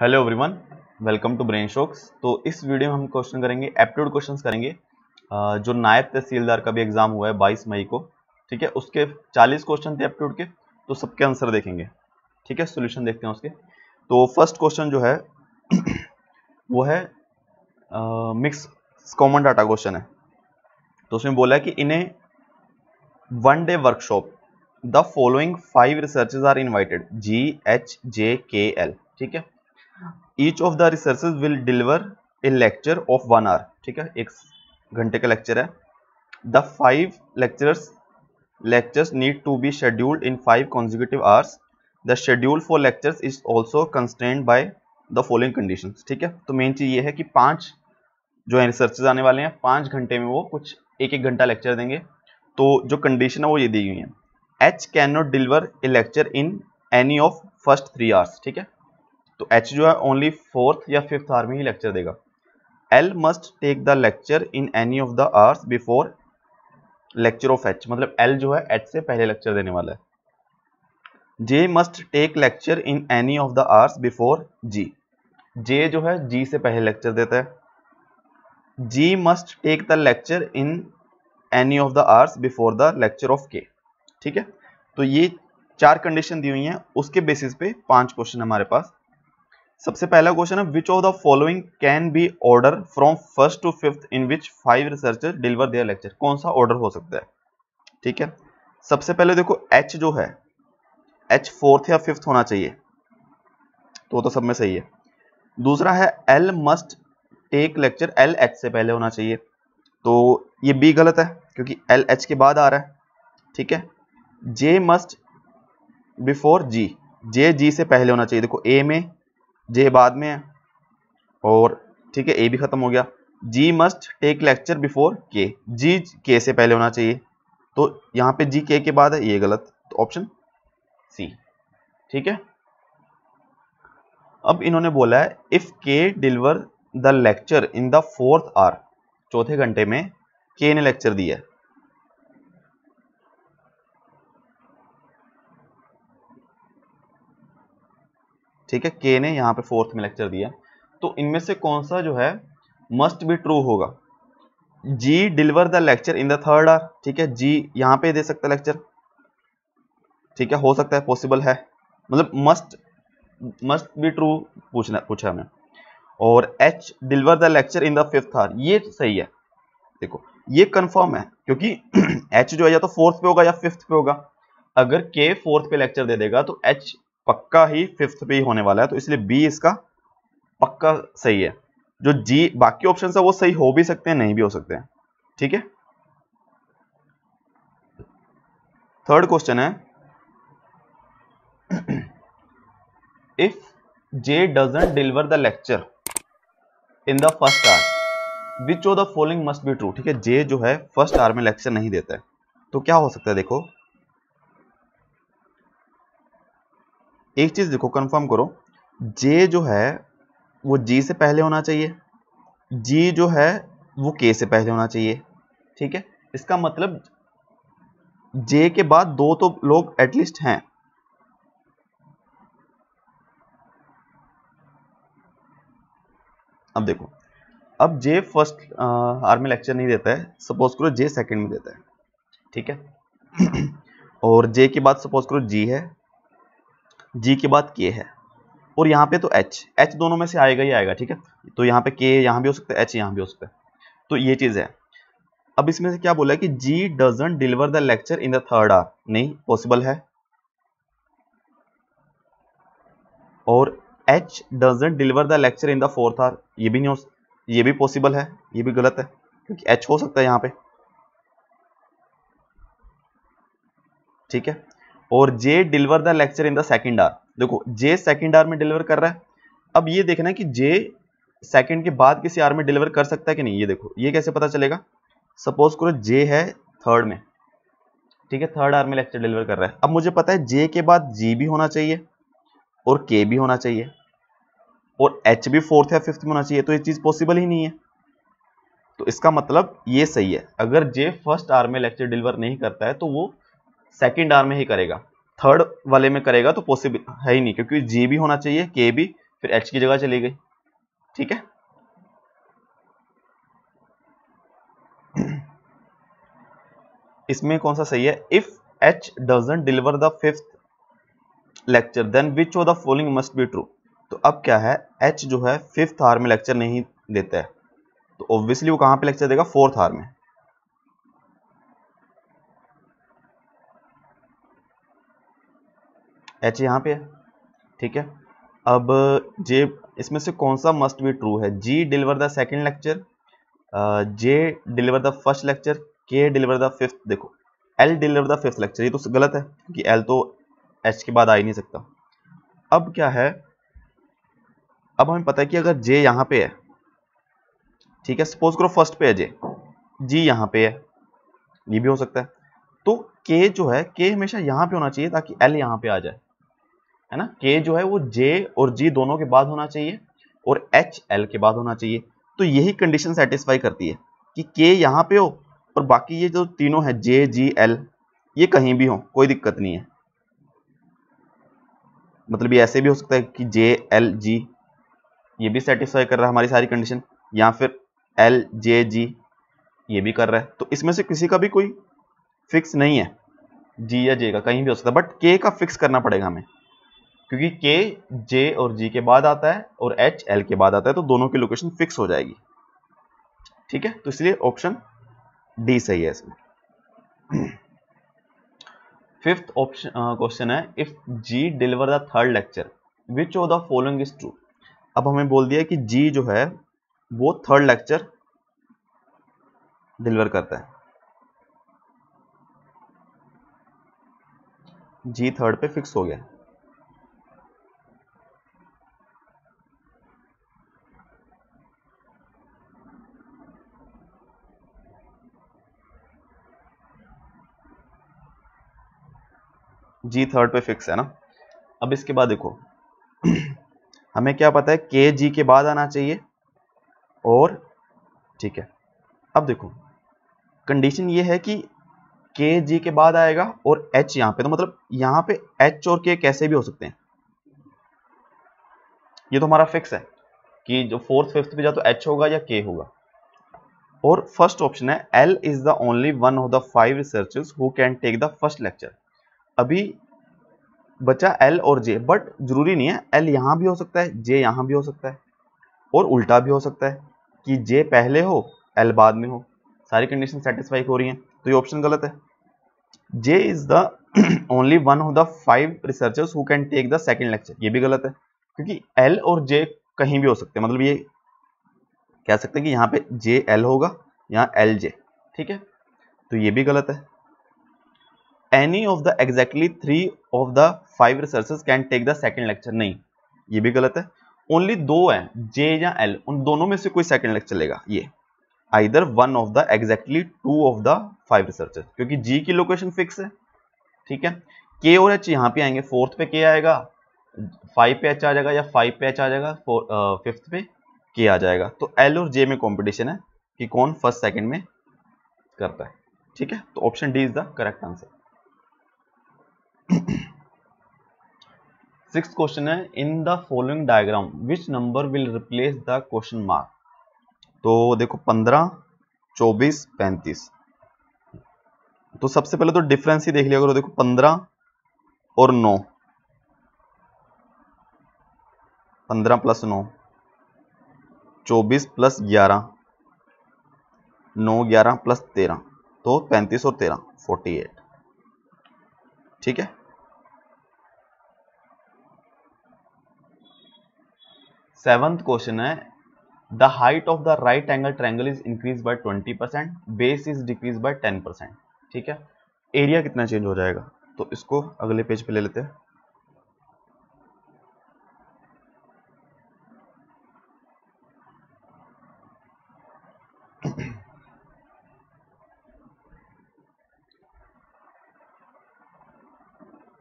Hello everyone, welcome to Brain Shocks. तो इस video में हम क्वेश्चन करेंगे, एप्टीट्यूड क्वेश्चंस करेंगे। जो नायब तहसीलदार का भी एग्जाम हुआ है 22 मई को, ठीक है। उसके 40 क्वेश्चन थे एप्टीट्यूड के, तो सबके आंसर देखेंगे, ठीक है। सॉल्यूशन देखते हैं उसके। तो फर्स्ट क्वेश्चन जो है वो है मिक्स कॉमन डाटा क्वेश्चन है। तो उसमें बोला है कि in a one day workshop the following 5 researches are invited, GHJKL, ठीक है। Each of the researches will deliver a lecture of 1 hour, ठीक है। 1 घंटे का लेक्चर है। The 5 lectures need to be scheduled in 5 consecutive hours. The schedule for lectures is also constrained by the following conditions, ठीक है। तो main चीज ये है कि 5 जो है रिसर्चेज आने वाले हैं, 5 घंटे में वो कुछ एक घंटा लेक्चर देंगे। तो जो कंडीशन है वो ये दी हुई है, H can not deliver a lecture in any of first 3 hours, ठीक है। तो H जो है ओनली 4th या 5th आवर में ही लेक्चर देगा। L must take the lecture in any of the hours before lecture of H, मतलब L जो है H से पहले लेक्चर देने वाला है। J must take lecture in any of the hours before G, J जो है G से पहले लेक्चर देता है। G must take the lecture in any of the hours before the lecture of K, ठीक है। तो ये 4 कंडीशन दी हुई हैं, उसके बेसिस पे 5 क्वेश्चन हमारे पास। सबसे पहला क्वेश्चन है, which of the following can be order from 1st to 5th in which 5 researcher deliver their lecture. कौन सा ऑर्डर हो सकता है, ठीक है। सबसे पहले देखो H जो है, H 4th या 5th होना चाहिए, तो सब में सही है। दूसरा है L must take lecture, L H से पहले होना चाहिए, तो ये B गलत है क्योंकि L H के बाद आ रहा है, ठीक है। J must before G, J G से पहले होना चाहिए। देखो A में J बाद में है, और ठीक है A भी खत्म हो गया। G must take lecture before K, G K से पहले होना चाहिए, तो यहाँ पे G K के बाद है, ये गलत, तो ऑप्शन C, ठीक है। अब इन्होंने बोला है if K deliver the lecture in the 4th hour, चौथे घंटे में K ने लेक्चर दिया है, ठीक है। K ने यहाँ पे 4th में लेक्चर दिया, तो इनमें से कौन सा जो है मस्ट बी ट्रू होगा। G deliver the lecture in the 3rd hour, ठीक है। G यहाँ पे दे सकता है लेक्चर, ठीक है, हो सकता है, पॉसिबल है, मतलब मस्ट बी ट्रू पूछा हमें। और H deliver the lecture in the 5th hour, ये सही है। देखो ये कंफर्म है क्योंकि H जो है या तो 4th पे होगा या 5th पे होगा। अगर K 4th पे लेक्चर दे देगा तो H पक्का ही 5th पे ही होने वाला है, तो इसलिए B इसका पक्का सही है। जो G बाकी ऑप्शन है वो सही हो भी सकते हैं, नहीं भी हो सकते हैं, ठीक है। थर्ड क्वेश्चन है, if J doesn't deliver the lecture in the first hour, which of the following must be true, ठीक है। J जो है फर्स्ट आवर में लेक्चर नहीं देता है, तो क्या हो सकता है। देखो एक चीज देखो, कंफर्म करो, J जो है वो G से पहले होना चाहिए, G जो है वो K से पहले होना चाहिए, ठीक है। इसका मतलब J के बाद 2 तो लोग एटलीस्ट हैं। अब देखो, अब J फर्स्ट आवर में लेक्चर नहीं देता है, सपोज करो J सेकंड में देता है, ठीक है। और J के बाद सपोज करो G है, G के बाद K है, और यहाँ पे तो H दोनों में से आएगा ही आएगा, ठीक है। तो यहाँ पे K यहाँ भी हो सकता है, H यहाँ भी हो सकता है, तो ये चीज है। अब इसमें से क्या बोला है कि G doesn't deliver the lecture in the 3rd hour, नहीं पॉसिबल है। और H doesn't deliver the lecture in the 4th hour, ये भी नहीं हो, ये भी पॉसिबल है, ये भी गलत है क्योंकि H हो सकता है यहाँ पे, ठीक है। और J deliver the lecture in the 2nd hour, देखो J 2nd आवर में डिलीवर कर रहा है। अब ये देखना है कि J सेकंड के बाद किसी आवर में डिलीवर कर सकता है कि नहीं। ये देखो ये कैसे पता चलेगा, सपोज करो J है 3rd में, ठीक है, 3rd आवर में लेक्चर डिलीवर कर रहा है। अब मुझे पता है J के बाद G भी होना चाहिए और K भी होना चाहिए और H भी 4th या 5th में होना चाहिए, तो ये चीज पॉसिबल ही नहीं है। तो इसका मतलब ये सही है, अगर J फर्स्ट आवर में लेक्चर डिलीवर नहीं करता है तो वो 2nd आवर में ही करेगा, 3rd वाले में करेगा तो पॉसिबल है ही नहीं, क्योंकि G भी होना चाहिए, K भी, फिर h की जगह चली गई, ठीक है। इसमें कौन सा सही है, if h doesn't deliver the 5th lecture then which of the following must be true. तो अब क्या है, h जो है 5th आवर में लेक्चर नहीं देता है, तो ऑब्वियसली वो कहां पे लेक्चर देगा, 4th आवर में। h यहां पे है, ठीक है। अब जे इसमें से कौन सा मस्ट बी ट्रू है, g deliver the second lecture, J deliver the first lecture, के डिलीवर द 5th। देखो l deliver the 5th lecture, ये तो गलत है क्योंकि l तो h के बाद आ ही नहीं सकता। अब क्या है, अब हमें पता है कि अगर j यहां पे है, ठीक है, सपोज करो फर्स्ट पे है j, g यहां पे है, ये भी हो सकता है, तो k जो है, k हमेशा यहां पे होना चाहिए ताकि l यहां पे आ जाए, है ना। k जो है वो j और g दोनों के बाद होना चाहिए और h l के बाद होना चाहिए। तो यही कंडीशन सेटिस्फाई करती है कि k यहां पे हो और बाकी ये जो तीनों है j g l ये कहीं भी हो, कोई दिक्कत नहीं है। मतलब ये ऐसे भी हो सकता है कि j l g ये भी सेटिस्फाई कर रहा है हमारी सारी कंडीशन, या फिर l j g ये भी कर रहा है। तो इसमें से किसी का भी कोई फिक्स नहीं है, g या j का कहीं भी हो सकता है, बट k का फिक्स करना पड़ेगा हमें, क्योंकि k j और g के बाद आता है और h l के बाद आता है, तो दोनों की लोकेशन फिक्स हो जाएगी, ठीक है। तो इसलिए ऑप्शन डी सही है इसमें। 5th ऑप्शन क्वेश्चन है, if g deliver the 3rd lecture which of the following is true. अब हमें बोल दिया कि g जो है वो 3rd लेक्चर डिलीवर करता है, g 3rd पे फिक्स हो गया। g 3rd पे फिक्स है ना। अब इसके बाद देखो हमें क्या पता है, के जी के बाद आना चाहिए और, ठीक है। अब देखो कंडीशन ये है कि के जी के बाद आएगा और एच यहां पे, तो मतलब यहां पे एच और के कैसे भी हो सकते हैं, ये तो हमारा फिक्स है कि जो 4th 5th पे जा तो एच होगा या के होगा। और फर्स्ट ऑप्शन है, L is the only one of the 5 researchers who can take the first lecture. अभी बचा एल और जे, बट जरूरी नहीं है, एल यहां भी हो सकता है, जे यहां भी हो सकता है, और उल्टा भी हो सकता है कि जे पहले हो एल बाद में हो। सारी कंडीशन सेटिस्फाई हो रही हैं, तो ये ऑप्शन गलत है। J is the only one of the 5 researchers who can take the second lecture, ये भी गलत है क्योंकि एल और जे कहीं भी हो सकते हैं। मतलब ये कह सकते हैं कि यहाँ पे जे एल होगा, यहाँ एल जे, ठीक है, तो ये भी गलत है। Any of the exactly 3 of the 5 researchers can take the second lecture, नहीं, ये भी गलत है। ओनली दो है, जे या एल, उन दोनों में से कोई सेकंड लेक्चर लेगा, ये either one of the exactly 2 of the 5 researchers, क्योंकि जी की लोकेशन फिक्स है, ठीक है। के और एच यहाँ पे आएंगे, 4th पे के आएगा, 5 पे एच आ जाएगा, या 5 पे एच आ जाएगा, 5th पे के आ जाएगा। तो एल और जे में कॉम्पिटिशन है कि कौन फर्स्ट सेकंड में करता है, ठीक है। तो option D is the correct answer. 6th question है, in the following diagram which number will replace the question mark. तो देखो 15, 24, 35, तो सबसे पहले तो डिफरेंस ही देख लिया करो। देखो 15 और 9, 15 प्लस 9, 24 प्लस 11, 9 11 प्लस 13, तो 35 और 13 48, ठीक है। 7th क्वेश्चन है, the height of the right angle triangle is increase by 20%, base is decrease by 10%, ठीक है। एरिया कितना चेंज हो जाएगा, तो इसको अगले पेज पे ले लेते हैं।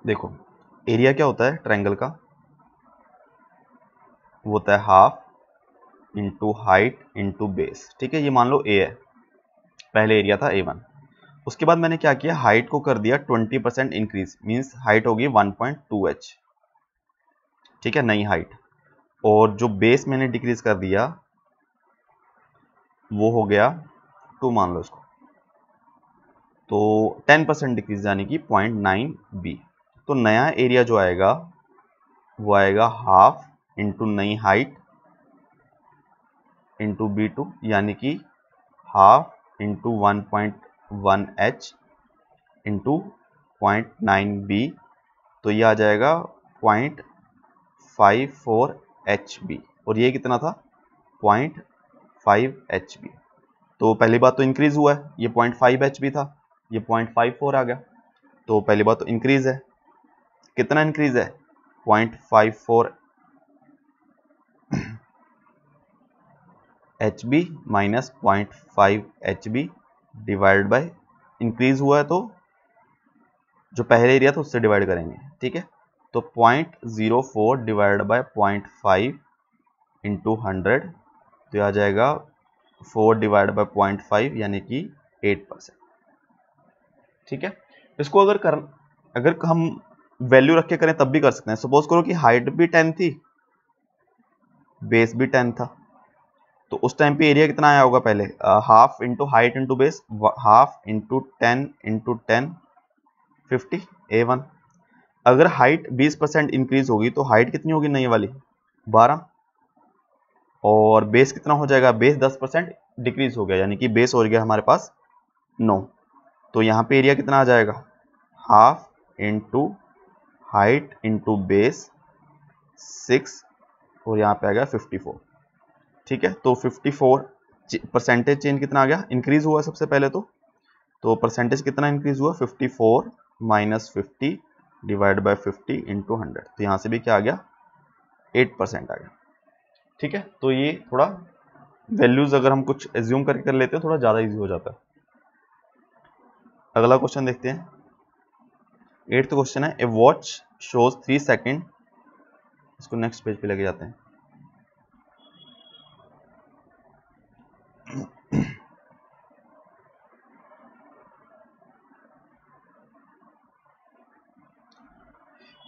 देखो एरिया क्या होता है ट्रायंगल का, वो होता है half into height into base, ठीक है। ये मान लो ए है, पहले एरिया था A1, उसके बाद मैंने क्या किया, हाइट को कर दिया 20% इंक्रीज, मींस हाइट होगी 1.2h, ठीक है, नई हाइट। और जो बेस मैंने डिक्रीज कर दिया वो हो गया 2 मान लो इसको, तो 10% डिक्रीज यानी कि 0.9 बी। तो नया एरिया जो आएगा वो आएगा हाफ इंटू नई हाइट इंटू B2 यानी कि half into 1.1 H into 0.9 B, तो ये आ जाएगा 0.54 HB और ये कितना था 0.5 HB। तो पहली बात तो इंक्रीज हुआ है, ये 0.5 HB था, ये 0.54 आ गया, तो पहली बात तो इंक्रीज है। कितना इंक्रीज है 0.54 HB minus 0.5 HB divide by increase हुआ है तो जो पहले एरिया था उससे डिवाइड करेंगे, ठीक है। तो 0.04 डिवाइड बाय 0.5 इंटू 100, तो यह आ जाएगा 4 डिवाइड बाय 0.5 यानी कि 8%, ठीक है। इसको अगर हम वैल्यू रख के करें तब भी कर सकते हैं। सपोज करो कि हाइट भी 10 थी, बेस भी 10 था, तो उस टाइम पे एरिया कितना आया होगा पहले, half into height into base, half into 10 into 10 50 A1। अगर हाइट 20% इंक्रीज होगी तो हाइट कितनी होगी नई वाली 12, और बेस कितना हो जाएगा, बेस 10% डिक्रीज हो गया यानी कि बेस हो गया हमारे पास 9। तो यहाँ पे एरिया कितना आ जाएगा, half into height into base 6 और यहाँ पे आ गया 54, ठीक है। तो 54 परसेंटेज चेंज कितना आ गया, इंक्रीज हुआ सबसे पहले तो परसेंटेज कितना इंक्रीज हुआ 54 माइनस 50 डिवाइड बाय 50 इंटू 100, तो यहाँ से भी क्या आ गया 8% आ गया, ठीक है। तो ये थोड़ा वैल्यूज अगर हम कुछ एज्यूम करके कर लेते हैं थोड़ा ज़्यादा इजी हो जाता है। अगला क्वेश्चन देखते हैं, 8th क्वेश्चन है, ए वॉच शोज 3 सेकेंड, इसको नेक्स्ट पेज पे लेके जाते हैं।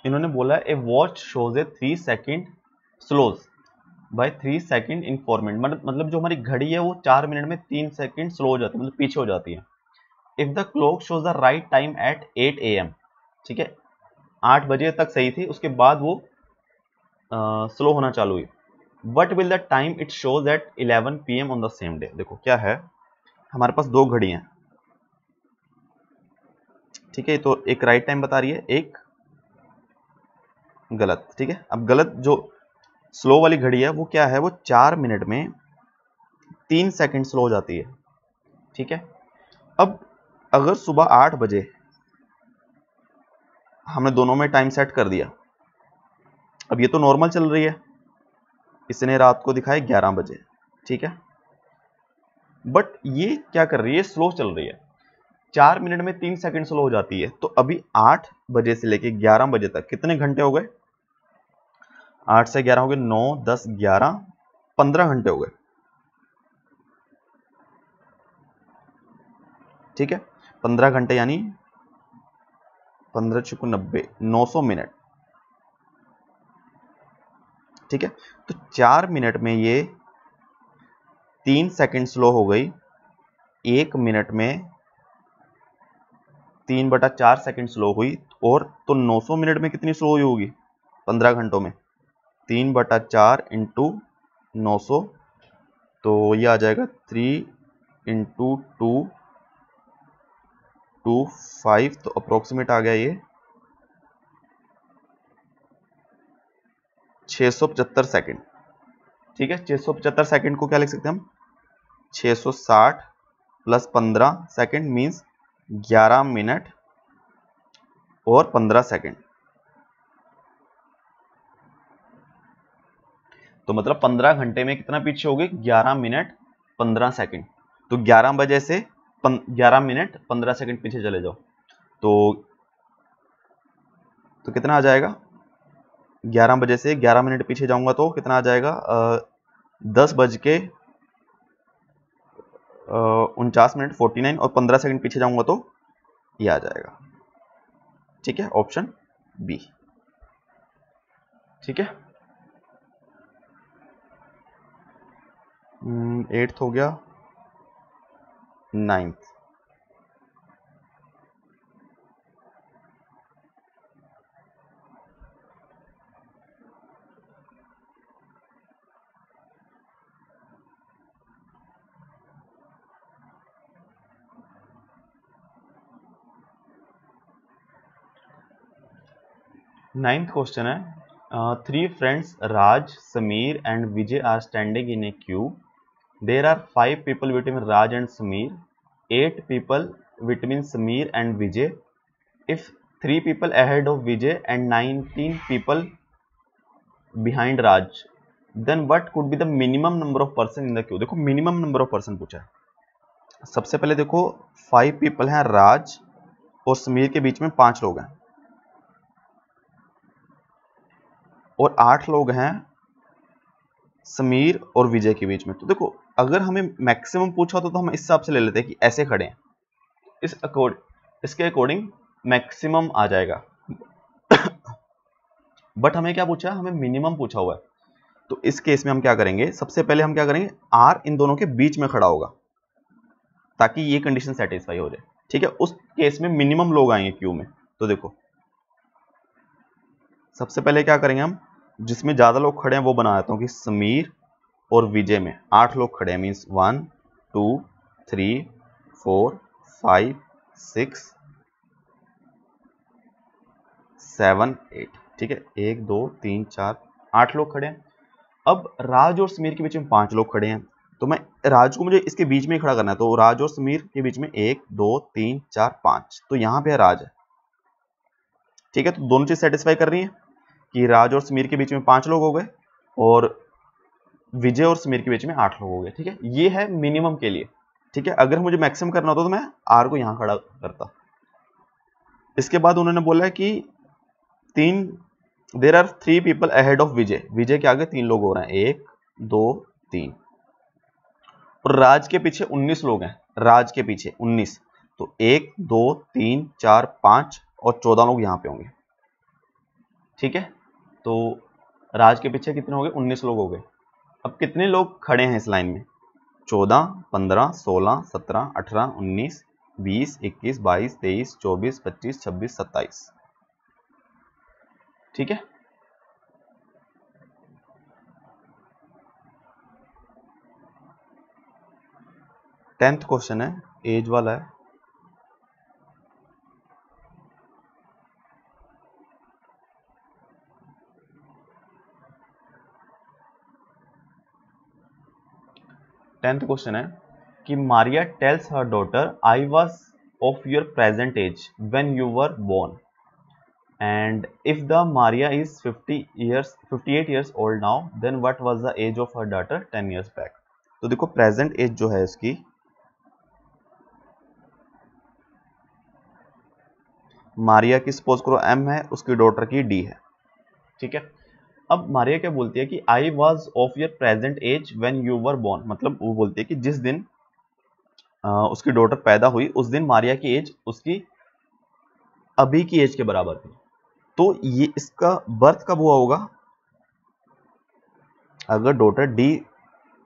इन्होंने बोला a watch shows a 3 second slows by 3 second in 4 minute, मतलब जो हमारी घड़ी है वो 4 मिनट में 3 सेकेंड स्लो हो जाती है, मतलब पीछे हो जाती है। If the clock shows the right time at 8 AM, ठीक है, 8 बजे तक सही थी, उसके बाद वो स्लो होना चालू हुई। What will the time it shows at 11 PM on the same day. देखो क्या है, हमारे पास दो घड़ी हैं, ठीक है, तो एक राइट टाइम बता रही है, एक गलत, ठीक है। अब गलत जो स्लो वाली घड़ी है वो क्या है, वो 4 मिनट में 3 सेकंड स्लो हो जाती है, ठीक है। अब अगर सुबह 8 बजे हमने दोनों में टाइम सेट कर दिया, अब ये तो नॉर्मल चल रही है, इसने रात को दिखाया 11 बजे, ठीक है, बट ये क्या कर रही है, स्लो चल रही है, 4 मिनट में 3 सेकंड स्लो हो जाती है। तो अभी 8 बजे से लेके 11 बजे तक कितने घंटे हो गए, 8 से 11 हो गए 9 10 11 15 घंटे हो गए, ठीक है। 15 घंटे यानी 15 चुकू 90, 900 मिनट, ठीक है। तो 4 मिनट में ये 3 सेकंड स्लो हो गई, 1 मिनट में 3/4 सेकंड स्लो हुई, और तो 900 मिनट में कितनी स्लो हुई होगी 15 घंटों में, 3/4 इंटू 900, तो ये आ जाएगा 3 इंटू 2 5, तो अप्रोक्सीमेट आ गया ये 675 सेकंड, ठीक है। 675 सेकंड को क्या लिख सकते हैं हम, 660 प्लस 15 सेकंड मीन्स 11 मिनट और 15 सेकंड, तो मतलब 15 घंटे में कितना पीछे हो गए 11 मिनट 15 सेकंड। तो 11 बजे से 11 मिनट 15 सेकंड पीछे चले जाओ, तो कितना आ जाएगा, 11 बजे से 11 मिनट पीछे जाऊंगा तो कितना आ जाएगा, 10:49 49, और 15 सेकंड पीछे जाऊंगा तो ये आ जाएगा, ठीक है, ऑप्शन बी, ठीक है। 8th हो गया, 9th। नाइन्थ क्वेश्चन है, three friends Raj, Sameer and Vijay are standing in a queue. There are 5 people between Raj and Sameer, 8 people between Sameer and Vijay. If 3 people ahead of Vijay and 19 people behind Raj, then what could be the minimum number of person in the queue? देखो minimum number of person पूछा है। सबसे पहले देखो 5 people हैं राज और समीर के बीच में 5 लोग हैं, और 8 लोग हैं समीर और विजय के बीच में। तो देखो अगर हमें मैक्सिमम पूछा तो हम इस हिसाब से ले लेते हैं कि ऐसे खड़े हैं, इसके अकॉर्डिंग मैक्सिमम आ जाएगा। बट हमें क्या पूछा है, हमें मिनिमम पूछा हुआ है। तो इस केस में हम क्या करेंगे, सबसे पहले हम क्या करेंगे, आर इन दोनों के बीच में खड़ा होगा ताकि ये कंडीशन सेटिस्फाई हो जाए। ठीक है, उस केस में मिनिमम लोग आएंगे क्यू में। तो देखो सबसे पहले क्या करेंगे, हम जिसमें ज्यादा लोग खड़े हैं वो बना देता हूं कि समीर और विजय में 8 लोग खड़े हैं, मीन्स 1 2 3 4 5 6 7 8। ठीक है, 1 2 3 4 8 लोग खड़े हैं। अब राज और समीर के बीच में 5 लोग खड़े हैं, तो मैं राज को मुझे इसके बीच में ही खड़ा करना है। तो राज और समीर के बीच में 1 2 3 4 5, तो यहां पे राज है। ठीक है, तो दोनों चीज सेटिस्फाई कर रही है कि राज और समीर के बीच में 5 लोग हो गए और विजय और समीर के बीच में 8 लोग हो गए। ठीक है, ये है मिनिमम के लिए। ठीक है, अगर मुझे मैक्सिमम करना होता तो मैं आर को यहां खड़ा करता। इसके बाद उन्होंने बोला कि there are 3 people ahead of Vijay. Vijay के आगे 3 लोग हो रहे हैं, 1 2 3, और राज के पीछे 19 लोग हैं। राज के पीछे 19, तो 1 2 3 4 5 और 14 लोग यहां पे होंगे। ठीक है, तो राज के पीछे कितने हो गए, 19 लोग हो गए। अब कितने लोग खड़े हैं इस लाइन में, 14 15 16 17 18 19 20 21 22 23 24 25 26 27। ठीक है, टेंथ क्वेश्चन है, एज वाला है। टेंथ क्वेश्चन है कि Maria tells her daughter, I was of your present age when you were born, and if the Maria is 58 years old now, then what was the age of her daughter 10 years back? तो देखो present as जो है इसकी, मारिया की suppose करो m है, उसकी daughter की d है। ठीक है, अब मारिया क्या बोलती है कि I was of your present age when you were born, मतलब वो बोलती है कि जिस दिन उसकी डॉटर पैदा हुई उस दिन मारिया की एज उसकी अभी की एज के बराबर थी। तो ये इसका बर्थ कब हुआ होगा, अगर डॉटर डी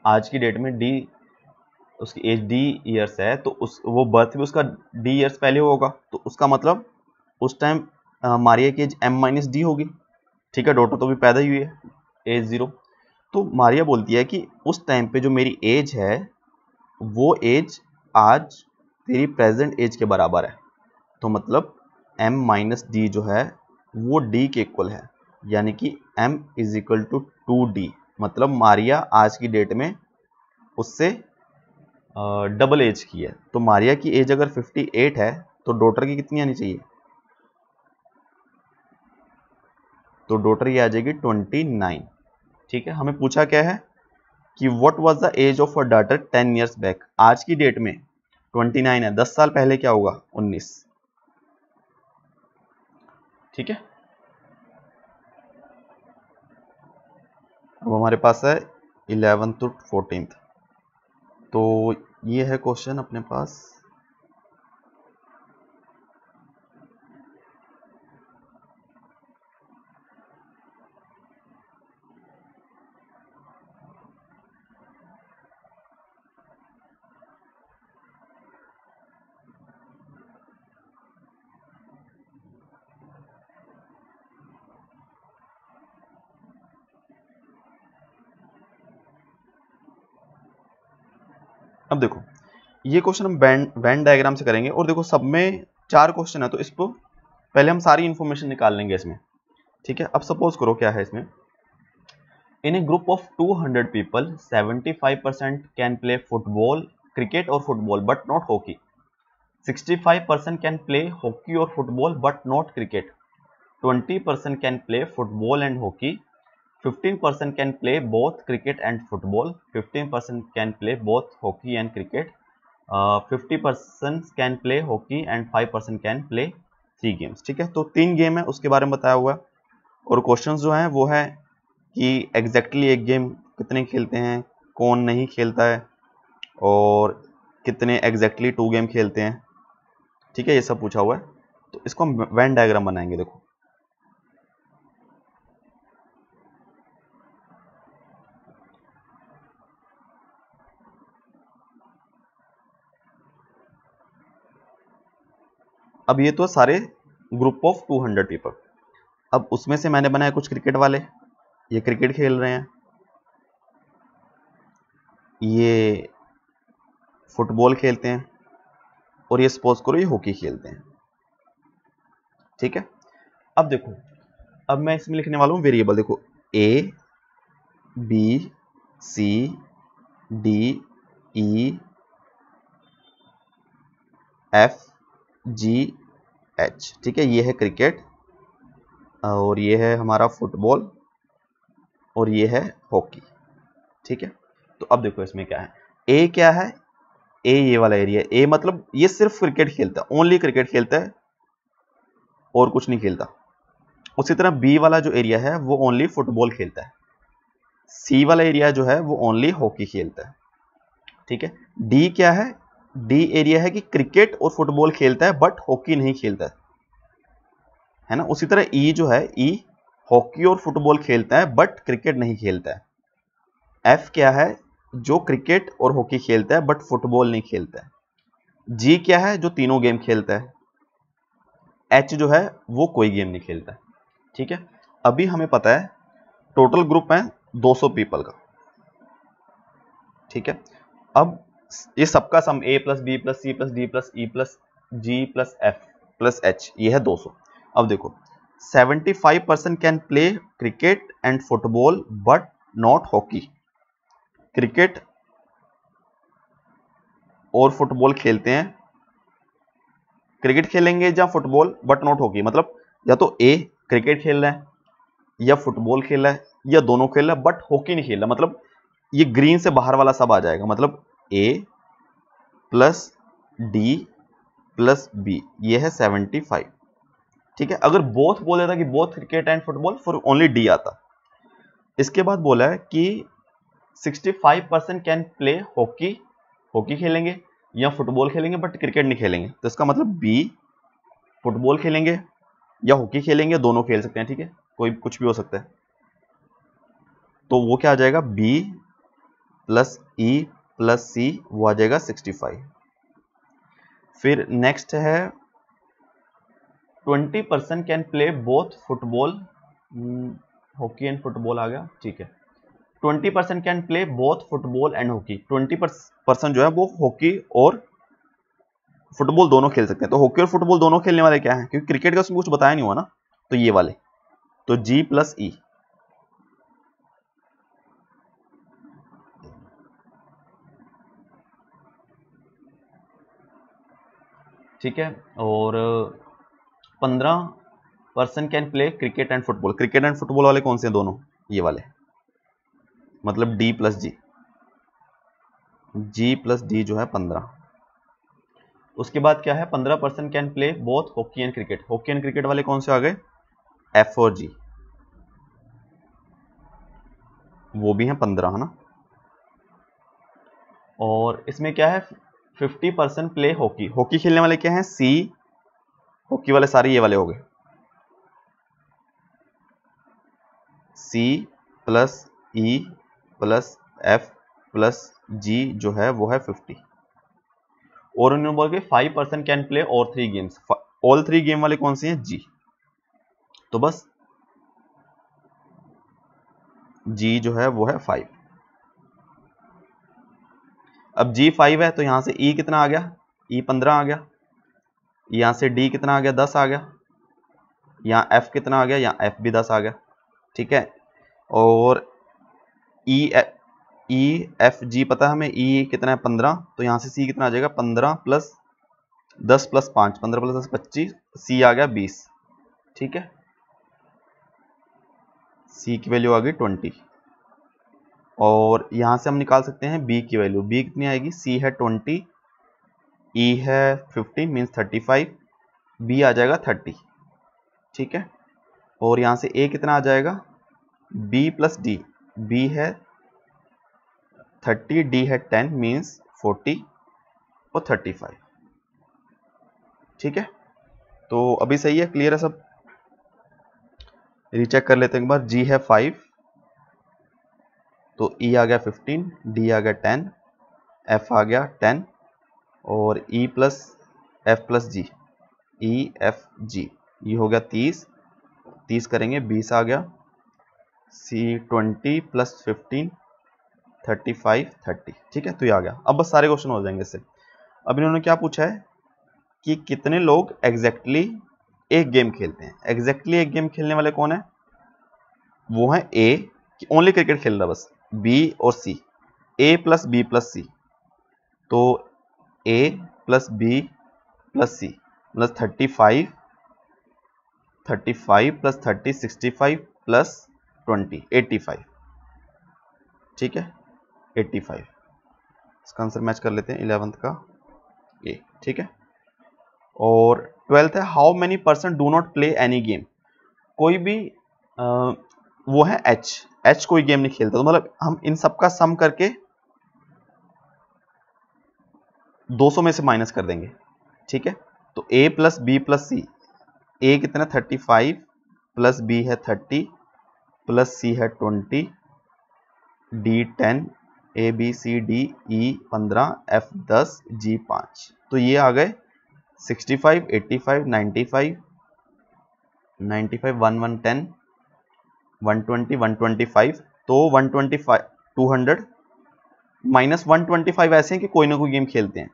आज की डेट में डी उसकी एज डी ईयर्स है, तो उस वो बर्थ भी उसका डी ईयर्स पहले होगा, तो उसका मतलब उस टाइम मारिया की एज m माइनस डी होगी। ठीक है, डॉटर तो भी पैदा ही हुई है, एज 0। तो मारिया बोलती है कि उस टाइम पे जो मेरी एज है वो एज आज तेरी प्रेजेंट एज के बराबर है। तो मतलब m माइनस डी जो है वो d के इक्वल है, यानी कि m is equal to 2d। मतलब मारिया आज की डेट में उससे डबल एज की है। तो मारिया की एज अगर 58 है तो डॉटर की कितनी आनी चाहिए, तो डॉटर ये आ जाएगी 29। ठीक है, हमें पूछा क्या है कि what was the age of a daughter 10 years back. आज की डेट में 29 है, 10 साल पहले क्या होगा, 19। ठीक है, अब हमारे पास है 11th to 14th। तो ये है क्वेश्चन अपने पास। अब देखो ये क्वेश्चन हम वेन डायग्राम से करेंगे, और देखो सब में 4 क्वेश्चन है, तो इसको पहले हम सारी इंफॉर्मेशन निकाल लेंगे इसमें, ठीक है। अब सपोज करो क्या है इसमें, in a group of 200 people 75% can play football, cricket और football but not hockey, 65% can play hockey और football but not cricket, 20% can play football and hockey, 15% can play both cricket and football, 15% can play both hockey and cricket, 50% can play hockey and 5% can play 3 games, ठीक है। तो 3 game है उसके बारे में बताया हुआ है, और क्वेश्चंस जो हैं वो है कि एग्जैक्टली एक गेम कितने खेलते हैं, कौन नहीं खेलता है, और कितने एग्जैक्टली 2 गेम खेलते हैं, ठीक है, ये सब पूछा हुआ है। तो इसको हम वेन डायग्राम बनाएंगे। देखो अब ये तो सारे ग्रुप ऑफ 200 पीपल, अब उसमें से मैंने बनाया कुछ क्रिकेट वाले, ये क्रिकेट खेल रहे हैं, ये फुटबॉल खेलते हैं, और ये सपोज करो ये हॉकी खेलते हैं, ठीक है। अब देखो, अब मैं इसमें लिखने वाला हूं वेरिएबल, देखो A B C D E F G H, ठीक है। ये है क्रिकेट, और ये है हमारा फुटबॉल, और ये है हॉकी, ठीक है। तो अब देखो इसमें क्या है, ए क्या है, ए ये वाला एरिया, ए मतलब ये सिर्फ क्रिकेट खेलता है, ओनली क्रिकेट खेलता है और कुछ नहीं खेलता। उसी तरह बी वाला जो एरिया है वो ओनली फुटबॉल खेलता है, सी वाला एरिया जो है वो ओनली हॉकी खेलता है, ठीक है। डी क्या है, डी एरिया है कि क्रिकेट और फुटबॉल खेलता है बट हॉकी नहीं खेलता है ना। उसी तरह ई जो है, ई हॉकी और फुटबॉल खेलता है बट क्रिकेट नहीं खेलता है। एफ क्या है, जो क्रिकेट और हॉकी खेलता है बट फुटबॉल नहीं खेलता है। जी क्या है, जो तीनों गेम खेलता है। एच जो है वो कोई गेम नहीं खेलता है, ठीक है। अभी हमें पता है टोटल ग्रुप है 200 पीपल का, ठीक है। अब ये सबका sum A plus B plus C plus D plus E plus G plus F plus H, ये है 200। अब देखो 75% can play cricket and football but not hockey, cricket और फुटबॉल खेलते हैं, क्रिकेट खेलेंगे या फुटबॉल बट नॉट हॉकी, मतलब या तो ए क्रिकेट खेल रहा है या फुटबॉल खेल रहा है या दोनों खेल रहा है बट हॉकी नहीं खेल रहा, मतलब ये ग्रीन से बाहर वाला सब आ जाएगा, मतलब ए प्लस डी प्लस बी, ये है 75, ठीक है। अगर बोथ बोल देता कि बोथ क्रिकेट एंड फुटबॉल, फिर ओनली डी आता। इसके बाद बोला है कि 65% कैन प्ले हॉकी, हॉकी खेलेंगे या फुटबॉल खेलेंगे बट क्रिकेट नहीं खेलेंगे, तो इसका मतलब बी फुटबॉल खेलेंगे या हॉकी खेलेंगे, दोनों खेल सकते हैं, ठीक है, कोई कुछ भी हो सकता है। तो वो क्या आ जाएगा, B plus E plus C, वो आ जाएगा 65। फिर नेक्स्ट है 20% can play both football, hockey and football आ गया, ठीक है। 20% can play both football and hockey, 20% जो है वो हॉकी और फुटबॉल दोनों खेल सकते हैं। तो हॉकी और फुटबॉल दोनों खेलने वाले क्या है, क्योंकि क्रिकेट का उसमें कुछ बताया नहीं हुआ ना, तो ये वाले, तो जी प्लस ई, ठीक है। और 15% can play cricket and football, cricket and football वाले कौन से हैं, दोनों ये वाले, मतलब डी प्लस जी, जी प्लस डी जो है 15। उसके बाद क्या है, 15% can play both hockey and cricket, hockey and cricket वाले कौन से आ गए, एफ और जी, वो भी हैं 15, है ना। और इसमें क्या है, 50% प्ले हॉकी, हॉकी खेलने वाले क्या हैं, सी, हॉकी वाले सारे ये वाले हो गए, C plus E plus F plus G जो है वो है 50। और उन्होंने बोल के 5% कैन प्ले और 3 गेम्स, ऑल 3 गेम वाले कौन से हैं, जी, तो बस जी जो है वो है 5। अब G5 है तो यहाँ से E कितना आ गया, E 15 आ गया, यहाँ से D कितना आ गया, 10 आ गया, यहाँ F कितना आ गया, यहाँ F भी 10 आ गया, ठीक है। और E F G पता है हमें, E कितना है 15, तो यहाँ से C कितना आ जाएगा 15 प्लस 10 प्लस 5, 15 प्लस 10 25, C आ गया 20, ठीक है। C की वैल्यू आ गई 20। और यहाँ से हम निकाल सकते हैं B की वैल्यू, B कितनी आएगी, C है 20, E है 15 मीन्स 35, B आ जाएगा 30, ठीक है। और यहाँ से A कितना आ जाएगा, B प्लस D, B है 30, D है 10 मीन्स 40 और 35, ठीक है। तो अभी सही है, क्लियर है सब। रीचेक कर लेते हैं एक बार। G है 5, तो E आ गया 15, D आ गया 10, F आ गया 10 और E plus F plus G, E F G, ये हो गया 30, 30 करेंगे 20 आ गया, C 20 प्लस 15 35 30, ठीक है। तो ये आ गया। अब बस सारे क्वेश्चन हो जाएंगे इससे। अब इन्होंने क्या पूछा है कि कितने लोग एग्जैक्टली एक गेम खेलते हैं। एग्जैक्टली एक गेम खेलने वाले कौन है, वो है A, कि ओनली क्रिकेट खेल रहा बस, B और C, A plus B plus C, तो A plus B plus C plus 35 plus 30 65 plus 20 85, ठीक है 85। इसका आंसर मैच कर लेते हैं 11th का A, ठीक है। और 12th है how many person do not play any game. कोई भी वो है H कोई गेम नहीं खेलता, तो मतलब हम इन सब का सम करके 200 में से माइनस कर देंगे, ठीक है। तो A plus B plus C, A कितना 35 प्लस B है 30 प्लस C है 20, D 10, A B C D E 15, F 10, G 5, तो ये आ गए 65 85 95 95 110 120 125, तो 125 200 माइनस 125 ऐसे हैं कि कोई ना कोई गेम खेलते हैं,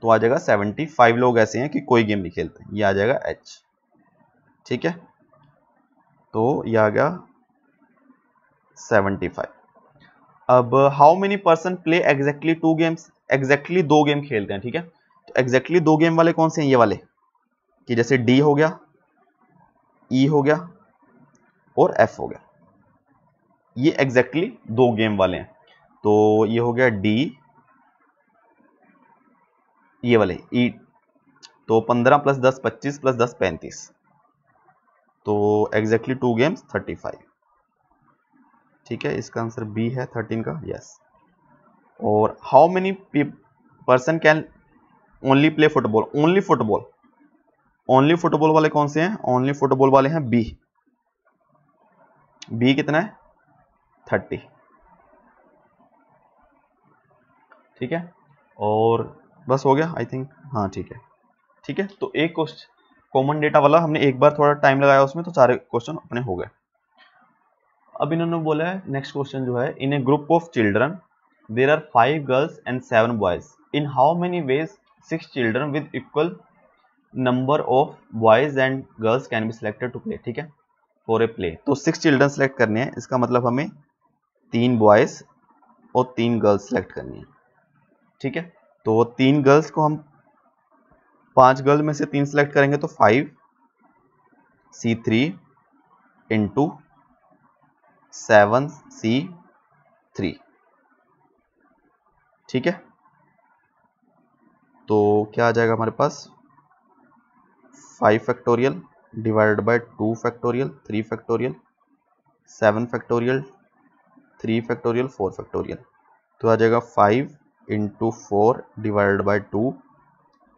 तो आ जाएगा 75 लोग ऐसे हैं कि कोई गेम नहीं खेलते, ये आ जाएगा H, ठीक है। तो ये आ गया 75। अब how many person play exactly 2 games, exactly 2 game खेलते हैं, ठीक है। तो एग्जैक्टली 2 गेम वाले कौन से हैं, ये वाले, कि जैसे D हो गया, E हो गया और F हो गया, ये एग्जैक्टली 2 गेम वाले हैं। तो ये हो गया D, ये वाले E, तो 15 प्लस 10 25 प्लस 10 35, तो एग्जैक्टली 2 गेम्स 35, ठीक है। इसका आंसर B है 13 का, यस। और how many person can only play football, only football, only football वाले कौन से हैं, ओनली फुटबॉल वाले हैं B, B कितना है 30, ठीक है। और बस हो गया आई थिंक, हाँ ठीक है, ठीक है। तो एक क्वेश्चन कॉमन डेटा वाला हमने एक बार थोड़ा टाइम लगाया उसमें, तो सारे क्वेश्चन अपने हो गए। अब इन्होंने बोला है नेक्स्ट क्वेश्चन जो है, in a group of children there are 5 girls and 7 boys, in how many ways 6 children with equal number of boys and girls can be selected to play, ठीक है, फॉर ए प्ले। तो 6 children select करने हैं, इसका मतलब हमें 3 boys और 3 girls select करनी है, ठीक है। तो 3 गर्ल्स को हम 5 गर्ल में से 3 सेलेक्ट करेंगे, तो 5 C3 इंटू 7 C3, ठीक है। तो क्या आ जाएगा हमारे पास 5 factorial divided by 2 factorial 3 factorial 7 factorial 3 factorial 4 factorial, तो आ जाएगा 5 इंटू 4 डिवाइडेड बाय 2,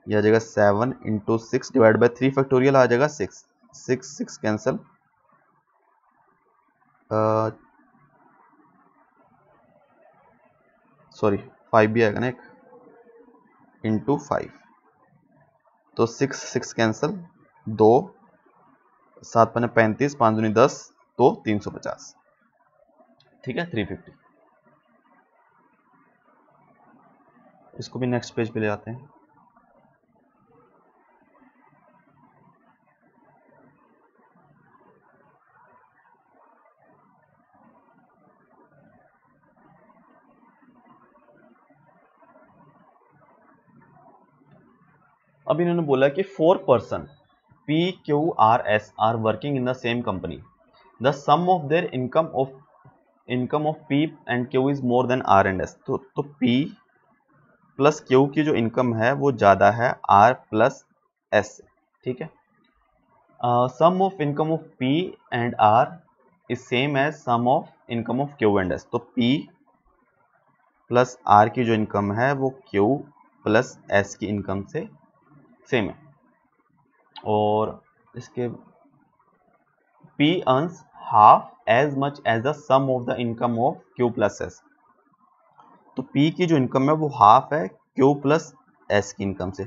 यह आ जाएगा 7 इंटू 6 डिवाइड बाय 3 फैक्टोरियल, आ जाएगा 6 6 कैंसिल, सॉरी 5 भी आएगा ना एक, इंटू 5, तो 6 कैंसिल, 2 7 पन्ने 35 5 दूनी 10, तो 350, ठीक है 350। इसको भी नेक्स्ट पेज पे ले आते हैं। अब इन्होंने बोला कि 4 person P, Q, R, S are working in the same company, the sum of their income of P and Q is more than R and S। तो P प्लस Q की जो इनकम है वो ज़्यादा है R प्लस S से, ठीक है। Sum of income of P and R is same as sum of income of Q and S। तो P प्लस R की जो इनकम है वो Q प्लस S की इनकम से सेम है। और इसके P earns half as much as the sum of the income of Q plus S। तो P की जो इनकम है वो हाफ है Q प्लस S की इनकम से,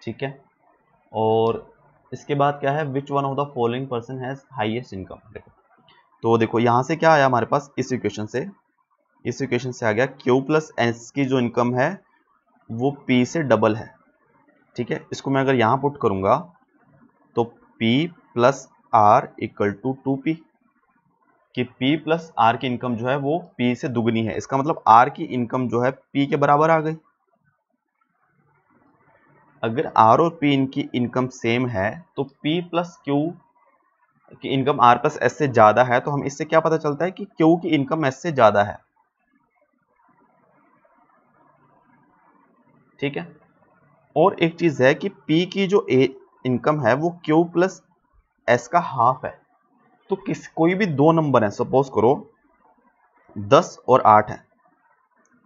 ठीक है। और इसके बाद क्या है, which one of the following person has highest income. देखो तो देखो यहाँ से क्या आया हमारे पास, इस इक्वेशन से आ गया Q प्लस S की जो इनकम है वो P से डबल है, ठीक है। इसको मैं अगर यहाँ पुट करूंगा तो P plus R equal to 2P, कि P प्लस R की इनकम जो है वो P से दुगनी है। इसका मतलब R की इनकम जो है P के बराबर आ गई। अगर R और P इनकी इनकम सेम है तो P प्लस Q की इनकम R प्लस S से ज्यादा है, तो हम इससे क्या पता चलता है कि Q की इनकम S से ज्यादा है, ठीक है। और एक चीज है कि P की जो इनकम है वो Q प्लस S का हाफ है। तो कोई भी दो नंबर है, सपोज करो 10 और 8 है,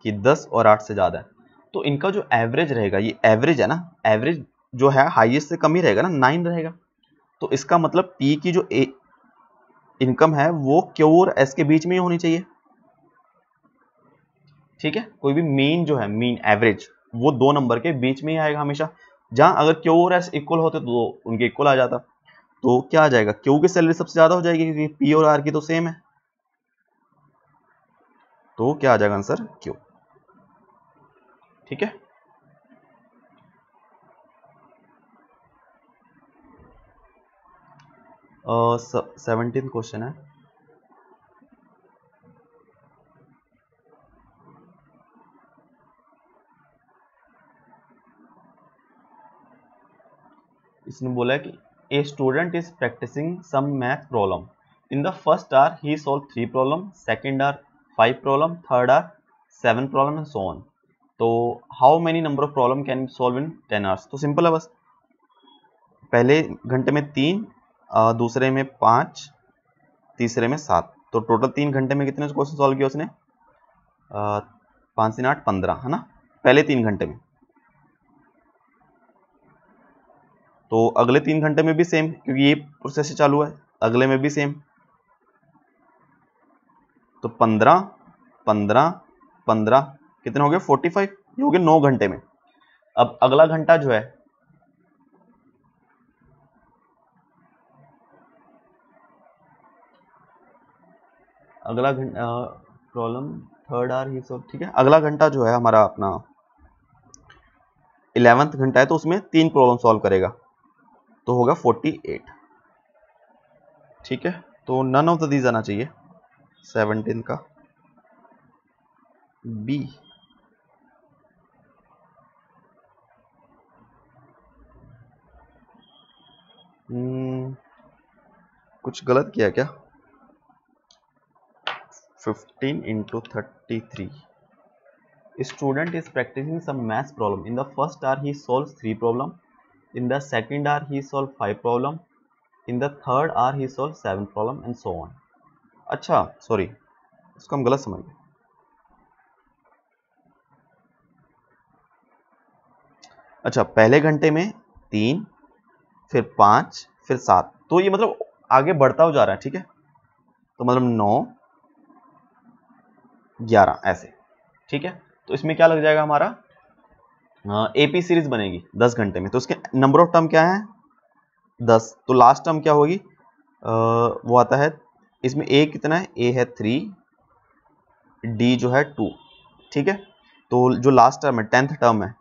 कि 10 और 8 से ज्यादा है, तो इनका जो एवरेज रहेगा, ये एवरेज है ना, एवरेज जो है हाईएस्ट से कम ही रहेगा ना, 9 रहेगा। तो इसका मतलब P की जो इनकम है वो Q और S के बीच में ही होनी चाहिए, ठीक है। कोई भी मीन जो है, मीन एवरेज, वो दो नंबर के बीच में ही आएगा हमेशा। जहां अगर Q और S इक्वल होते तो उनके इक्वल आ जाता। तो क्या आ जाएगा, Q की सैलरी सबसे ज्यादा हो जाएगी क्योंकि P और R की तो सेम है। तो क्या आ जाएगा आंसर Q, ठीक है। और 17th क्वेश्चन है, इसने बोला है कि a student is practising some math problem. In the first hour he solve 3 problem, second hour 5 problem, third hour 7 problem and so on. तो how many number of problem can be solve in 10 hours. तो simple है बस, पहले घंटे में 3, दूसरे में 5, तीसरे में 7, तो टोटल 3 घंटे में कितने क्वेश्चन सॉल्व किया उसने, 5 3 8 15, है ना, पहले 3 घंटे में। तो अगले 3 घंटे में भी सेम, क्योंकि ये प्रोसेस चालू है, अगले में भी सेम। तो 15 15 15 कितने हो गए, 45, ये हो गए 9 घंटे में। अब अगला घंटा जो है, अगला घंटा प्रॉब्लम थर्ड आवर ही सब, ठीक है। अगला घंटा जो है हमारा अपना 11th घंटा है, तो उसमें 3 प्रॉब्लम सॉल्व करेगा, तो होगा 48, ठीक है। तो नन ऑफ द दीज आना चाहिए 17 का बी। कुछ गलत किया क्या, 15 into 33। Student is practicing some math problem. In the first hour he solves 3 problem. In the second hour he solves 5 problem. In the third hour he solves 7 problem and so on. अच्छा sorry, इसको हम गलत समझ गए। अच्छा, पहले घंटे में 3, फिर 5, फिर 7, तो ये मतलब आगे बढ़ता हो जा रहा है, ठीक है। तो मतलब 9 11 ऐसे, ठीक है। तो इसमें क्या लग जाएगा हमारा, एपी सीरीज बनेगी 10 घंटे में। तो उसके नंबर ऑफ टर्म क्या है, 10। तो लास्ट टर्म क्या होगी, वो आता है इसमें ए कितना है, ए है 3, डी जो है 2, ठीक है। तो जो लास्ट टर्म है 10th टर्म है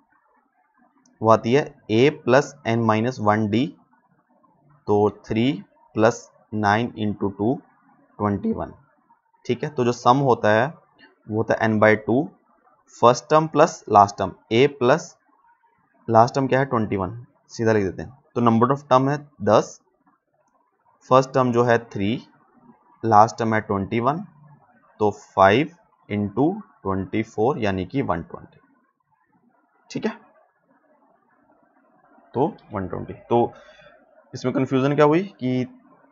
वो आती है a plus N minus 1d, तो 3 प्लस 9 इंटू 2 21। ठीक है, तो जो सम होता है वो होता है n/2 first term plus last term, a plus last term क्या है 21, सीधा लिख देते हैं। तो नंबर ऑफ टर्म है 10, फर्स्ट टर्म जो है 3, लास्ट टर्म है 21, तो 5 इंटू 24 यानी कि 120। ठीक है, तो 120। तो इसमें कंफ्यूजन क्या हुई कि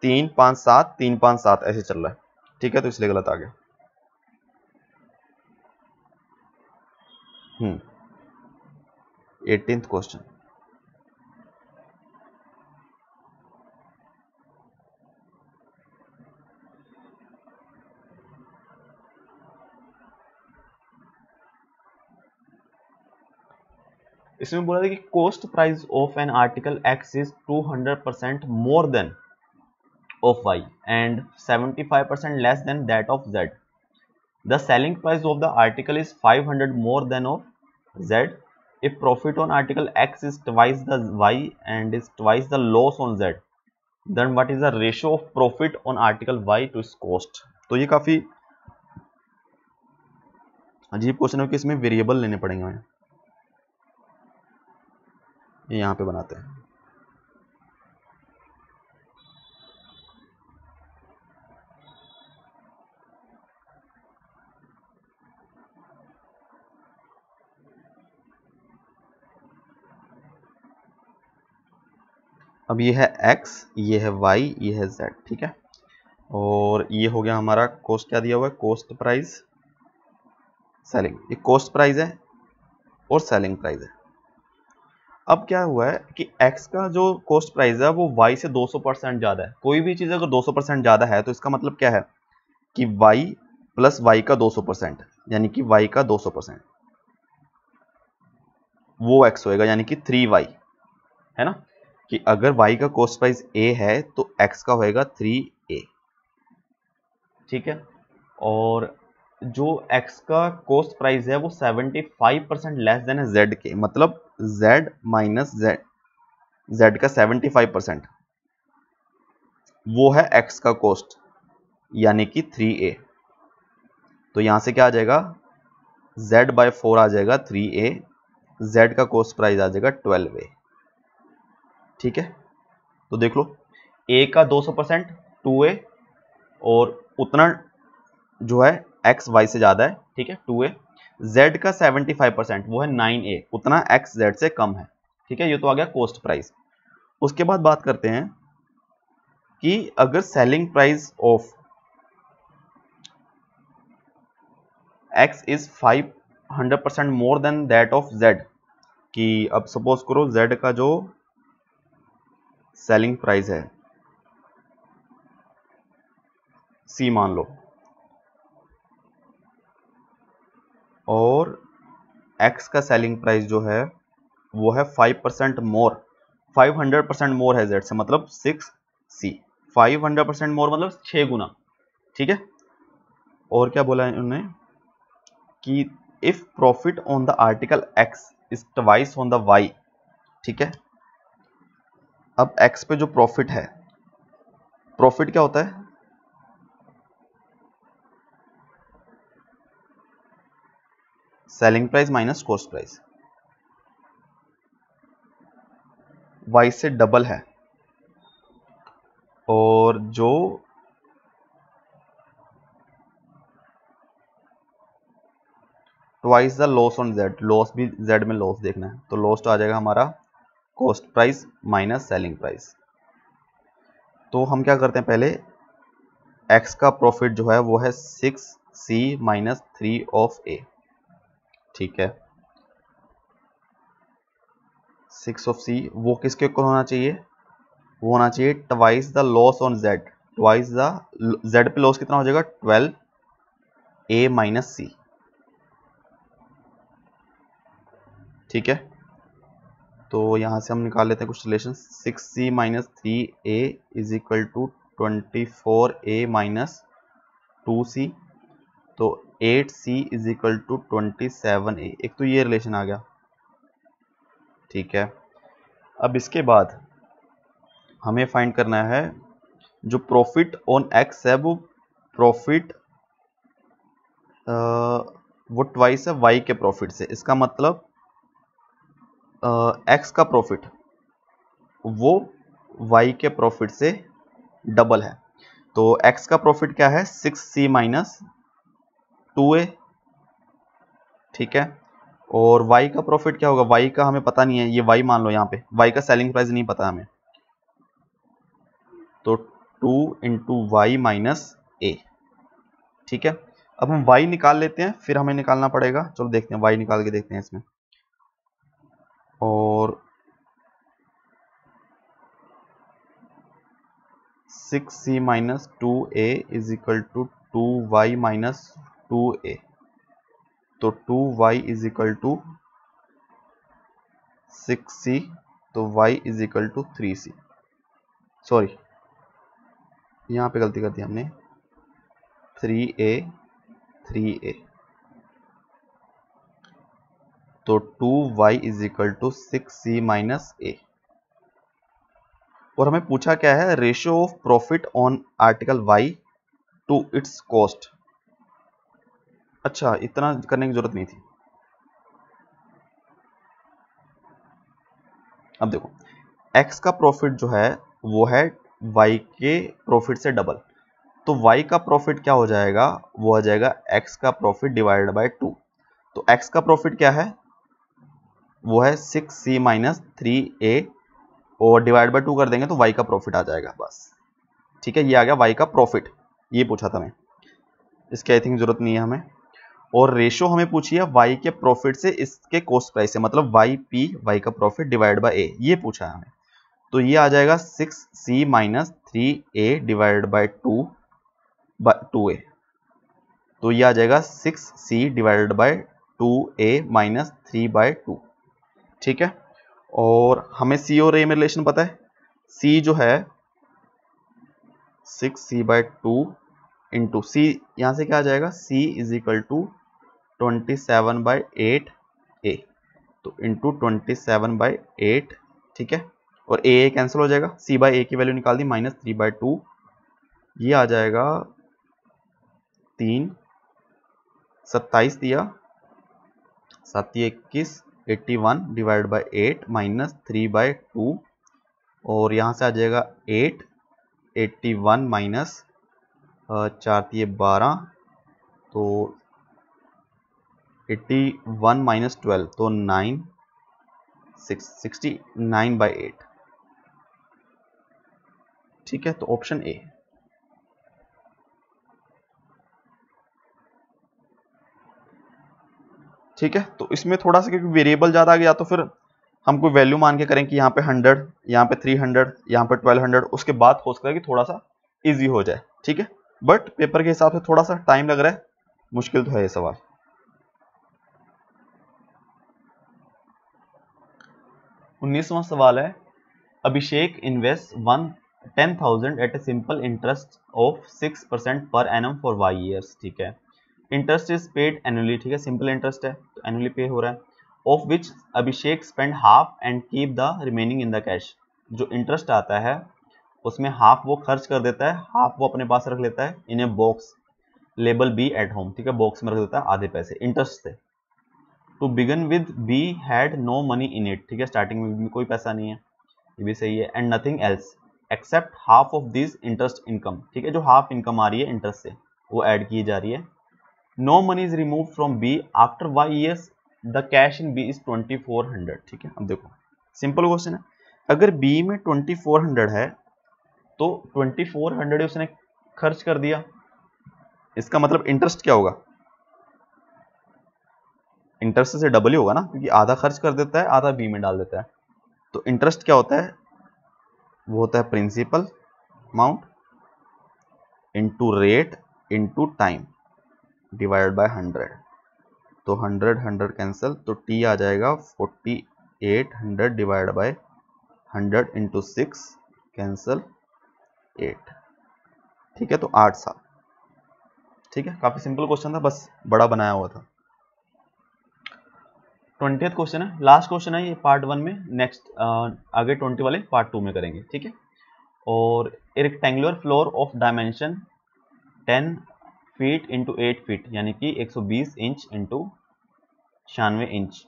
3 5 7 3 5 7 ऐसे चल रहा है। ठीक है, तो इसलिए गलत आ गया। 18th question. इसमें बोला था कि cost price of an article X is 200% more than of Y and 75% less than that of Z. The selling price of the article is 500 more than of Z. If profit on article X is twice the Y and is twice the loss on Z, then what is the ratio of profit on article Y to its cost? तो ये काफी अजीब question है कि इसमें variable लेने पड़ेंगे हमें। ये यहाँ पे बनाते हैं। अब ये है x, ये है y, ये है z। ठीक है, और ये हो गया हमारा कॉस्ट, क्या दिया हुआ है कॉस्ट प्राइस सेलिंग। ये कॉस्ट प्राइस है और सेलिंग प्राइस है। अब क्या हुआ है कि x का जो कॉस्ट प्राइस है वो y से 200% ज्यादा है। कोई भी चीज अगर 200% ज्यादा है तो इसका मतलब क्या है कि y प्लस y का 200%, यानी कि y का 200%, वो x होएगा, यानी कि 3y है ना। कि अगर y का कॉस्ट प्राइस a है तो x का होएगा 3a। ठीक है, और जो x का कॉस्ट प्राइस है वो 75% लेस देन है z के, मतलब z माइनस z का 75% वो है x का कॉस्ट, यानी कि 3a। तो यहां से क्या आ जाएगा, z/4 आ जाएगा 3a, z का कॉस्ट प्राइस आ जाएगा 12a। ठीक है, तो देख लो a का 200% 2a, और उतना जो है x y से ज्यादा है। ठीक है 2a, z का 75% वो है 9a, उतना x z से कम है। ठीक है, ये तो आ गया कॉस्ट प्राइस। उसके बाद बात करते हैं कि अगर selling price of x is 500% more then that of z, कि अब सपोज करो z का जो सेलिंग प्राइस है c मान लो, और x का सेलिंग प्राइस जो है वो है 5% मोर, 500% मोर है z से, मतलब 6c। 500% मोर मतलब 6 गुना। ठीक है, और क्या बोला है उन्होंने कि if profit on the article x is twice on the y। ठीक है, अब x पे जो प्रॉफिट है, प्रॉफिट क्या होता है, selling price minus cost price, y से डबल है, और जो twice the loss on z, loss भी z में लॉस देखना है, तो लॉस तो आ जाएगा हमारा cost price minus selling price. तो हम क्या करते हैं, पहले x का प्रॉफिट जो है वो है 6c माइनस 3 ऑफ a। ठीक है, 6 ऑफ c वो किसके ऊपर होना चाहिए, वो होना चाहिए twice the loss on z, twice the z पे लॉस कितना हो जाएगा 12a माइनस c। ठीक है, तो यहां से हम निकाल लेते हैं कुछ रिलेशन। 6c minus 3a is equal to 24a minus 2c, तो 8C is equal to 27A। एक तो ये रिलेशन आ गया, ठीक है। अब इसके बाद हमें फाइंड करना है जो प्रॉफिट ऑन एक्स है, वो प्रॉफिट वो ट्वाइस है वाई के प्रॉफिट से। इसका मतलब एक्स का प्रॉफिट वो वाई के प्रॉफिट से डबल है। तो एक्स का प्रॉफिट क्या है, 6C माइनस 2A, ठीक है। और वाई का प्रॉफिट क्या होगा, वाई का हमें पता नहीं है, ये वाई मान लो, यहाँ पे वाई का सेलिंग प्राइस नहीं पता हमें, तो 2 इंटू वाई माइनस ए, ठीक है। अब हम y निकाल लेते हैं, फिर हमें निकालना पड़ेगा, चलो देखते हैं y निकाल के देखते हैं इसमें। और 6C minus 2A is equal to 2y minus 2A, तो 2y is equal to 6C, तो y is equal to 3C। Sorry, यहाँ पे गलती कर दी हमने, 3A, तो 2y is equal to 6C minus A. और हमें पूछा क्या है, ratio of profit on article y to its cost. अच्छा, इतना करने की जरूरत नहीं थी। अब देखो, x का प्रॉफिट जो है वो है y के प्रॉफिट से डबल, तो y का प्रॉफिट क्या हो जाएगा, वो आ जाएगा x का प्रॉफिट डिवाइडेड बाय 2। तो x का प्रॉफिट क्या है, वो है 6C माइनस 3A, और डिवाइड बाय 2 कर देंगे तो y का प्रॉफिट आ जाएगा, बस, ठीक है। ये आ गया y का प्रॉफिट, ये पूछा था मैं, इसकी आई थिंक जरूरत नहीं है हमें। और रेशो हमें पूछी है y के प्रॉफिट से इसके कॉस्ट प्राइस से, मतलब y का प्रॉफिट डिवाइड बाय a, ये पूछा है हमें। तो ये आ जाएगा 6C minus 3A divide by 2A, तो ये आ जाएगा 6C divided by 2A minus 3/2, ठीक है। और हमें C और A में रिलेशन पता है, C जो है 6C/2 इंटू C, यहां से क्या आ जाएगा, C is equal to 27/8A, तो इंटू 27/8, ठीक है। और A कैंसिल हो जाएगा, C/A की वैल्यू निकाल दी, माइनस 3/2, ये आ जाएगा 3, 27 दिया, 7-21, 81 डिवाइड बाय 8 माइनस 3/2, और यहाँ से आ जाएगा 8, 81 माइनस 4-12, तो 81 माइनस 12, तो 9, 69/8, ठीक है। तो ऑप्शन ए। ठीक है, तो इसमें थोड़ा सा क्योंकि वेरिएबल ज्यादा आ गया, तो फिर हम कोई वैल्यू मान के करें कि यहाँ पे 100, यहाँ पे 300, यहाँ पे 1200, उसके बाद खोज करें कि थोड़ा सा इजी हो जाए, ठीक है। बट पेपर के हिसाब से थोड़ा सा टाइम लग रहा है, मुश्किल तो है ये सवाल। 19वां सवाल है, Abhishek invest 10,000 at a simple interest of 6% per annum for Y years, ठीक है। इंटरेस्ट इज पेड एनुअली, ठीक है, सिंपल इंटरेस्ट है तो एनुअली पे हो रहा है। Of which Abhishek spend half and keep the remaining in the cash. जो इंटरेस्ट आता है उसमें हाफ वो खर्च कर देता है, हाफ वो अपने पास रख लेता है in a box label B at home, ठीक है, बॉक्स में रख देता है आधे पैसे इंटरेस्ट से। To begin with B had no money in it, ठीक है, स्टार्टिंग में भी कोई पैसा नहीं है, ये भी सही है। And nothing else except half of this interest income, ठीक है, जो हाफ इनकम आ रही है इंटरेस्ट से वो ऐड की जा रही है। No money is remove from B after Y years, the cash in B is 2400, ठीक है। अब देखो सिंपल क्वेश्चन है, अगर बी में 2400 है तो 2400 उसने खर्च कर दिया, इसका मतलब इंटरेस्ट क्या होगा, इंटरेस्ट से डबल ही होगा ना, क्योंकि आधा खर्च कर देता है आधा बी में डाल देता है। तो इंटरेस्ट क्या होता है, वो होता है principal amount into rate into time divided by 100, तो 100 कैंसिल, तो टी आ जाएगा 4800 डिवाइड बाय 100 इंटू 6 कैंसिल 8, ठीक है, तो 8 साल, ठीक है, काफी सिंपल क्वेश्चन था, बस बड़ा बनाया हुआ था। 20th क्वेश्चन है, लास्ट क्वेश्चन है ये पार्ट 1 में, नेक्स्ट आगे 20 वाले पार्ट 2 में करेंगे, ठीक है। और ए rectangular floor of dimension 10 feet into 8 feet यानी कि 120 inch into 96 inch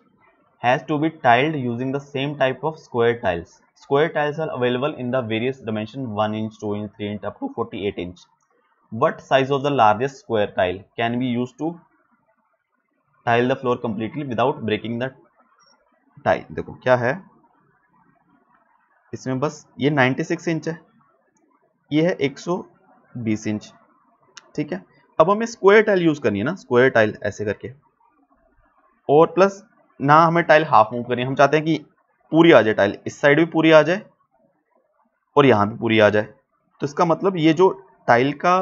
has to be tiled using the same type of square tiles. Square tiles are available in the various dimension 1 inch, 2 inch, 3 inch up to 48 inch. What size of the largest square tile can be used to tile the floor completely without breaking the tile? देखो क्या है इसमें, बस ये 96 inch है, ये है 120 inch, ठीक है। अब हमें स्क्वायर टाइल यूज करनी है ना, स्क्वायर टाइल ऐसे करके, और प्लस ना हमें टाइल हाफ मूव करनी है, हम चाहते हैं कि पूरी आ जाए टाइल, इस साइड भी पूरी आ जाए और यहां भी पूरी आ जाए। तो इसका मतलब ये जो टाइल का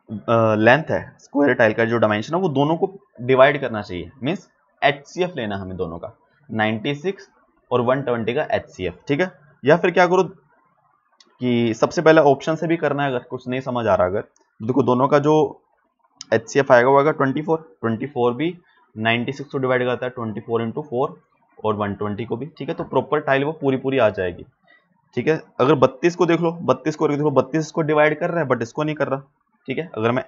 लेंथ है, स्क्वायर टाइल का जो डायमेंशन है, वो दोनों को डिवाइड करना चाहिए, मींस एचसीएफ लेना हमें दोनों का, 96 और 120 का एचसीएफ, ठीक है। या फिर क्या करो कि सबसे पहले ऑप्शन से भी करना है, अगर कुछ नहीं समझ आ रहा, अगर देखो दोनों का जो एचसीएफ आएगा वो आएगा 24 भी 96 को डिवाइड करता है, 24 इंटू 4 और 120 को भी, ठीक है। तो प्रॉपर टाइल वो पूरी पूरी आ जाएगी, ठीक है। अगर 32 को देख लो, 32 को देखो, 32 को डिवाइड कर रहा है बट इसको नहीं कर रहा, ठीक है। अगर मैं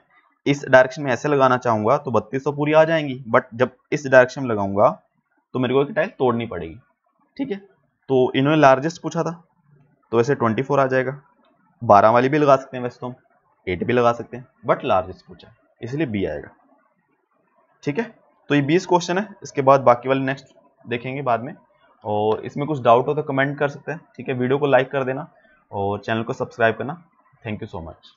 इस डायरेक्शन में ऐसे लगाना चाहूंगा तो 32 तो पूरी आ जाएंगी, बट जब इस डायरेक्शन में लगाऊंगा तो मेरे को एक टाइल तोड़नी पड़ेगी, ठीक है। तो इन्होंने लार्जेस्ट पूछा था तो वैसे 24 आ जाएगा, 12 वाली भी लगा सकते हैं वैसे तो हम, 8 भी लगा सकते हैं, बट लार्जेस्ट पूछा इसलिए बी आएगा, ठीक है। तो ये 20 क्वेश्चन है, इसके बाद बाकी वाले नेक्स्ट देखेंगे बाद में। और इसमें कुछ डाउट हो तो कमेंट कर सकते हैं, ठीक है। वीडियो को लाइक कर देना और चैनल को सब्सक्राइब करना। Thank you so much.